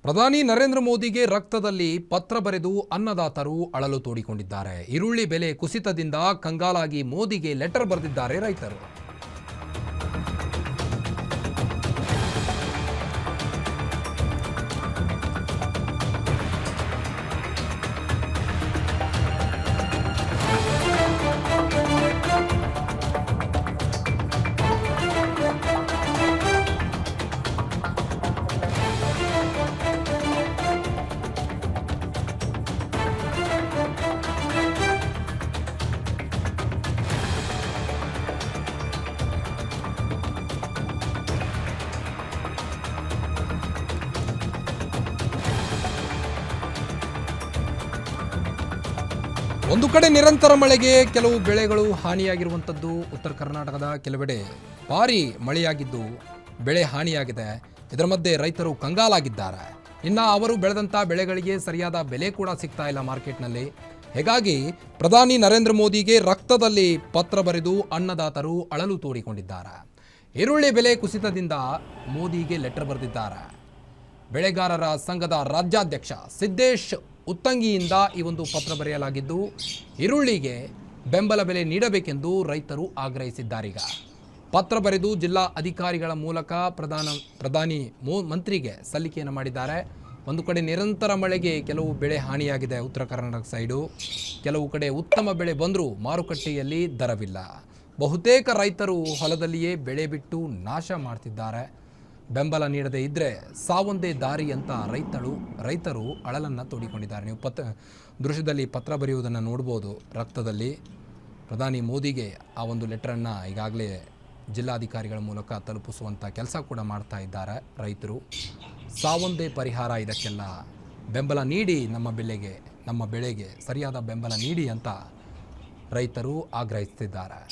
ಪ್ರಧಾನಿ ನರೇಂದ್ರ ಮೋದಿಗೆ ರಕ್ತದಲ್ಲಿ ಪತ್ರ ಬರೆದು ಅನ್ನದಾತರು ಅಳಲು ತೋಡಿಕೊಂಡಿದ್ದಾರೆ. ಈರುಳ್ಳಿ ಬೆಲೆ ಕುಸಿತದಿಂದ ಕಂಗಾಲಾಗಿ ಮೋದಿಗೆ ಲೆಟರ್ ಬರೆದಿದ್ದಾರೆ ರೈತರು. ಒಂದು ಕಡೆ ನಿರಂತರ ಮಳೆಗೆ ಕೆಲವು ಬೆಳೆಗಳು ಹಾನಿಯಾಗಿರುವಂಥದ್ದು. ಉತ್ತರ ಕರ್ನಾಟಕದ ಕೆಲವೆಡೆ ಭಾರಿ ಮಳೆಯಾಗಿದ್ದು ಬೆಳೆ ಹಾನಿಯಾಗಿದೆ. ಇದರ ಮಧ್ಯೆ ರೈತರು ಕಂಗಾಲಾಗಿದ್ದಾರೆ. ಇನ್ನು ಅವರು ಬೆಳೆದಂಥ ಬೆಳೆಗಳಿಗೆ ಸರಿಯಾದ ಬೆಲೆ ಕೂಡ ಸಿಗ್ತಾ ಇಲ್ಲ ಮಾರ್ಕೆಟ್ನಲ್ಲಿ. ಹೀಗಾಗಿ ಪ್ರಧಾನಿ ನರೇಂದ್ರ ಮೋದಿಗೆ ರಕ್ತದಲ್ಲಿ ಪತ್ರ ಬರೆದು ಅನ್ನದಾತರು ಅಳಲು ತೋಡಿಕೊಂಡಿದ್ದಾರೆ. ಈರುಳ್ಳಿ ಬೆಲೆ ಕುಸಿತದಿಂದ ಮೋದಿಗೆ ಲೆಟರ್ ಬರೆದಿದ್ದಾರೆ. ಬೆಳೆಗಾರರ ಸಂಘದ ರಾಜ್ಯಾಧ್ಯಕ್ಷ ಸಿದ್ದೇಶ್ ಉತ್ತಂಗಿಯಿಂದ ಈ ಒಂದು ಪತ್ರ ಬರೆಯಲಾಗಿದ್ದು, ಈರುಳ್ಳಿಗೆ ಬೆಂಬಲ ಬೆಲೆ ನೀಡಬೇಕೆಂದು ರೈತರು ಆಗ್ರಹಿಸಿದ್ದಾರೀಗ. ಪತ್ರ ಬರೆದು ಜಿಲ್ಲಾ ಅಧಿಕಾರಿಗಳ ಮೂಲಕ ಪ್ರಧಾನಿ ಮಂತ್ರಿಗೆ ಸಲ್ಲಿಕೆಯನ್ನು ಮಾಡಿದ್ದಾರೆ. ಒಂದು ಕಡೆ ನಿರಂತರ ಮಳೆಗೆ ಕೆಲವು ಬೆಳೆ ಹಾನಿಯಾಗಿದೆ ಉತ್ತರ ಕರ್ನಾಟಕ ಸೈಡು. ಕೆಲವು ಕಡೆ ಉತ್ತಮ ಬೆಳೆ ಬಂದರೂ ಮಾರುಕಟ್ಟೆಯಲ್ಲಿ ದರವಿಲ್ಲ. ಬಹುತೇಕ ರೈತರು ಹೊಲದಲ್ಲಿಯೇ ಬೆಳೆ ಬಿಟ್ಟು ನಾಶ ಮಾಡ್ತಿದ್ದಾರೆ. ಬೆಂಬಲ ನೀಡದೇ ಇದ್ದರೆ ಸಾವೊಂದೇ ದಾರಿ ಅಂತ ರೈತರು ಅಳಲನ್ನು ತೋಡಿಕೊಂಡಿದ್ದಾರೆ. ನೀವು ದೃಶ್ಯದಲ್ಲಿ ಪತ್ರ ಬರೆಯುವುದನ್ನು ನೋಡ್ಬೋದು. ರಕ್ತದಲ್ಲಿ ಪ್ರಧಾನಿ ಮೋದಿಗೆ ಆ ಒಂದು ಲೆಟರನ್ನು ಈಗಾಗಲೇ ಜಿಲ್ಲಾಧಿಕಾರಿಗಳ ಮೂಲಕ ತಲುಪಿಸುವಂಥ ಕೆಲಸ ಕೂಡ ಮಾಡ್ತಾ ಇದ್ದಾರೆ ರೈತರು. ಸಾವೊಂದೇ ಪರಿಹಾರ, ಇದಕ್ಕೆಲ್ಲ ಬೆಂಬಲ ನೀಡಿ, ನಮ್ಮ ಬೆಳೆಗೆ ಸರಿಯಾದ ಬೆಂಬಲ ನೀಡಿ ಅಂತ ರೈತರು ಆಗ್ರಹಿಸುತ್ತಿದ್ದಾರೆ.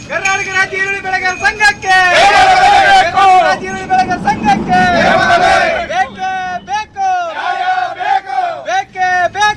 ಕರ್ನಾಟಕ ರಾಜ್ಯ ಈರುಳ್ಳಿ ಬೆಳೆಗಾರರ ಸಂಘಕ್ಕೆ ಈರುಳ್ಳಿ ಬೆಳೆಗಾರರ ಸಂಘಕ್ಕೆ ಬೇಕೇ ಬೇಕು.